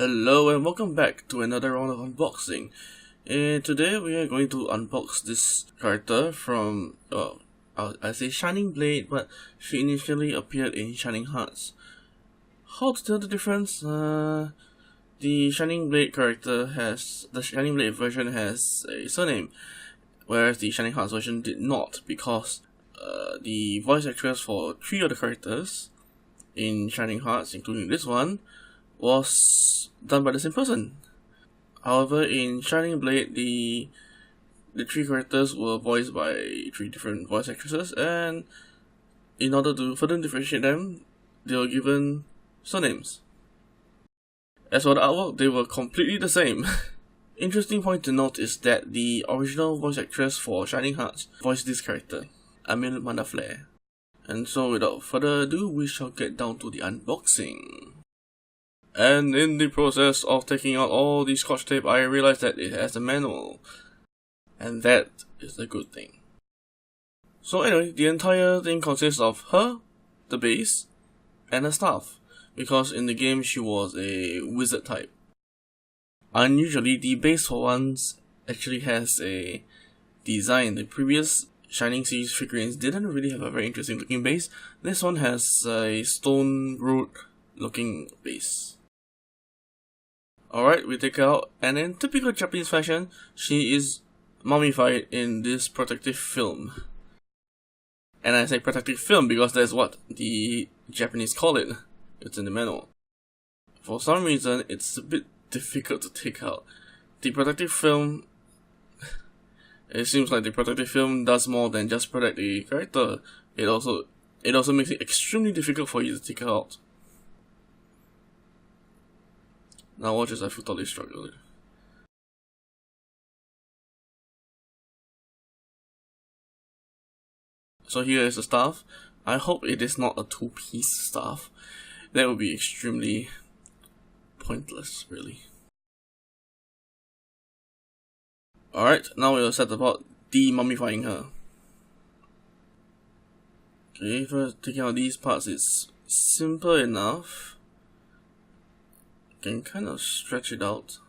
Hello and welcome back to another round of unboxing. And today we are going to unbox this character from, I say Shining Blade, but she initially appeared in Shining Hearts. How to tell the difference? The Shining Blade the Shining Blade version has a surname, whereas the Shining Hearts version did not, because the voice actress for 3 of the characters in Shining Hearts, including this one, was done by the same person. However, in Shining Blade, the 3 characters were voiced by 3 different voice actresses, and in order to further differentiate them, they were given surnames. As for the artwork, they were completely the same. Interesting point to note is that the original voice actress for Shining Hearts voiced this character, Amil Manaflare. And so without further ado, we shall get down to the unboxing. And in the process of taking out all the scotch tape, I realized that it has a manual. And that is a good thing. So anyway, the entire thing consists of her, the base, and her staff. Because in the game she was a wizard type. Unusually, the base for once actually has a design. The previous Shining series figurines didn't really have a very interesting looking base. This one has a stone root looking base. Alright, we take her out, and in typical Japanese fashion, she is mummified in this protective film. And I say protective film because that's what the Japanese call it. It's in the manual. For some reason, it's a bit difficult to take out. The protective film, it seems like the protective film does more than just protect the character. It also makes it extremely difficult for you to take her out. Now watch as I feel totally struggling. So here is the staff. I hope it is not a 2-piece staff. That would be extremely pointless, really. Alright, now we'll set about demummifying her. Okay, first taking out these parts is simple enough. Can kind of stretch it out.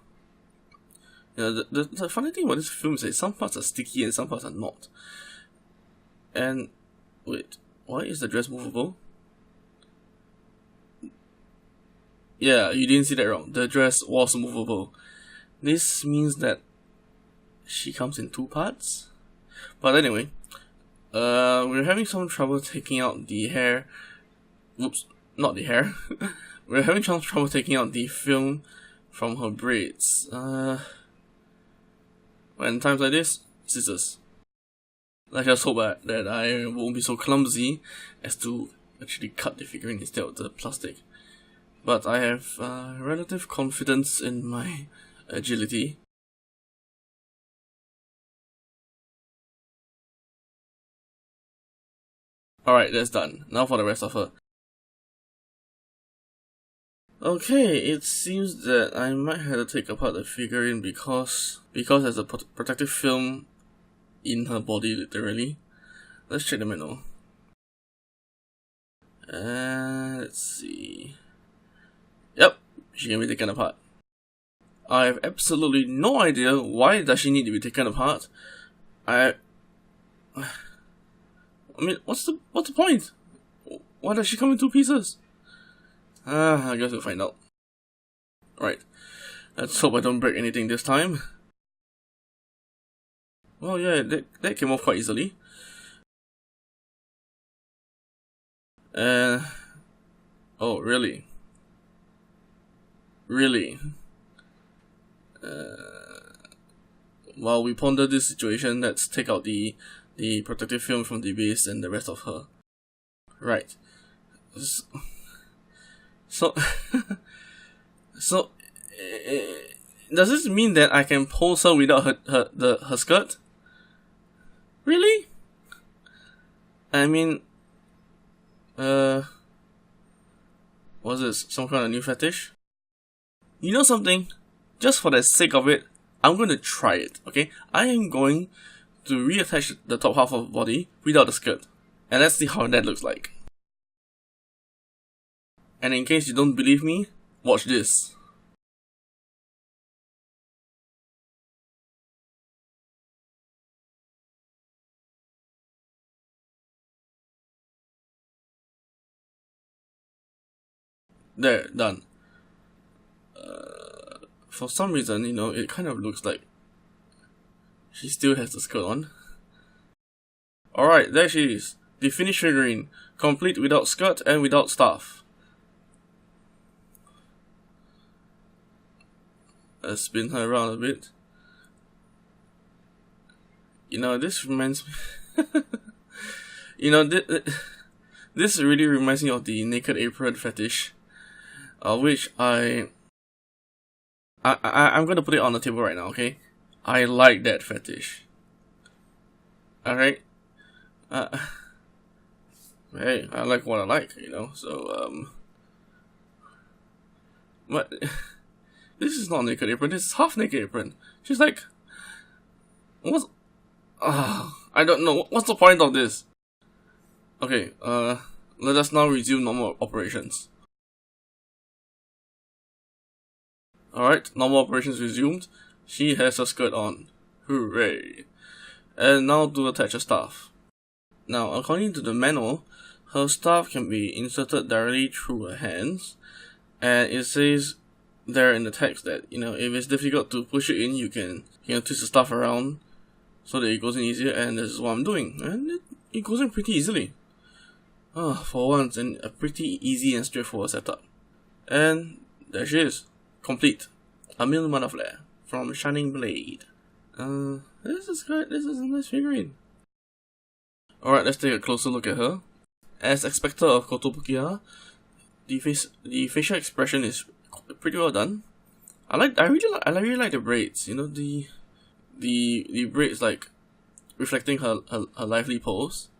The funny thing about this film is that some parts are sticky and some parts are not. And wait, why is the dress movable? Yeah, you didn't see that wrong. The dress was movable. This means that she comes in 2 parts. But anyway, we're having some trouble taking out the hair. Oops, not the hair. We're having some trouble taking out the film from her braids. When times like this, scissors. I just hope that I won't be so clumsy as to actually cut the figurine instead of the plastic. But I have relative confidence in my agility. Alright, that's done. Now for the rest of her. Okay, it seems that I might have to take apart the figurine because there's a protective film in her body, literally. Let's check the manual. Let's see. Yep, she can be taken apart. I have absolutely no idea why does she need to be taken apart. I mean, what's the point? Why does she come in 2 pieces? I guess we'll find out. Right. Let's hope I don't break anything this time. Well, yeah, that came off quite easily. Oh, really? Really? While we ponder this situation, let's take out the protective film from the base and the rest of her. Right. So, does this mean that I can pose her without her skirt? Really? I mean, was this some kind of new fetish? You know something? Just for the sake of it, I'm going to try it, okay? I am going to reattach the top half of the body without the skirt. And let's see how that looks like. And in case you don't believe me, watch this. There, done. For some reason, you know, it kind of looks like she still has the skirt on. Alright, there she is. The finished figurine, complete without skirt and without staff. Let's spin her around a bit. You know, this reminds me... you know, this really reminds me of the naked apron fetish. Which I'm gonna put it on the table right now, okay? I like that fetish. Alright? Hey, I like what I like, you know, so, but, this is not naked apron, this is half naked apron. She's like, what? I don't know, what's the point of this? Okay, let us now resume normal operations. Alright, normal operations resumed. She has her skirt on. Hooray. And now to attach her staff. Now, according to the manual, her staff can be inserted directly through her hands. And it says there in the text that, you know, if it's difficult to push it in, you can twist the staff around so that it goes in easier, and this is what I'm doing. And it goes in pretty easily. For once, in a pretty easy and straightforward setup. And there she is. Complete. Amil Manaflare from Shining Blade. This is good. This is a nice figurine. Alright, let's take a closer look at her. As expected of Kotobukiya, the facial expression is pretty well done. I really like the braids. You know, the braids like reflecting her lively pose.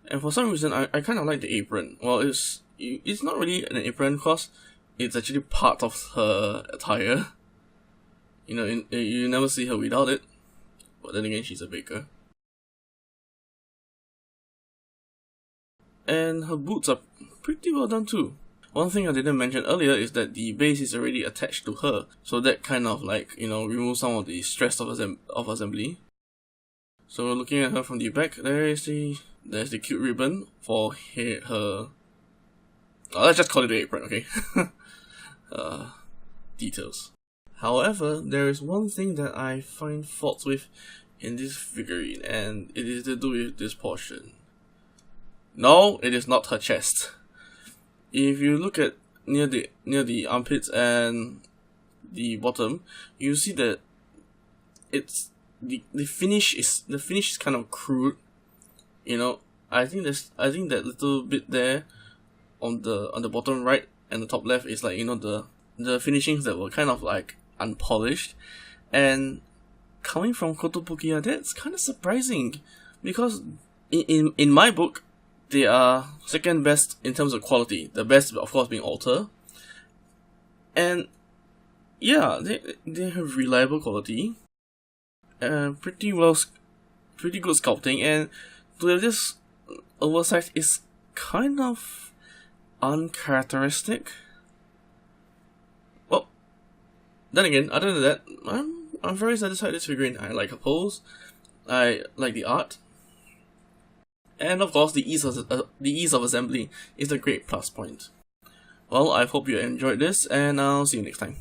And for some reason, I kind of like the apron. Well, it's not really an apron because it's actually part of her attire. You know, you never see her without it. But then again, she's a baker. And her boots are pretty well done too. One thing I didn't mention earlier is that the base is already attached to her. So that kind of like, you know, removes some of the stress of assembly. So looking at her from the back, there's the cute ribbon for her... let's just call it the apron, okay? Details. However, there is one thing that I find faults with in this figurine, and it is to do with this portion. No, it is not her chest. If you look at near the armpits and the bottom, you see that it's the finish is kind of crude. You know, I think that little bit there on the bottom right and the top left is like, you know, the finishings that were kind of like unpolished, and coming from Kotobukiya, that's kind of surprising because in my book they are second best in terms of quality. The best, of course, being Alter, and yeah, they have reliable quality, pretty good sculpting, and to have this oversized is kind of uncharacteristic. Well, then again, other than that, I'm very satisfied with this figurine. I like her pose, I like the art, and of course the ease of assembly is a great plus point. Well, I hope you enjoyed this, and I'll see you next time.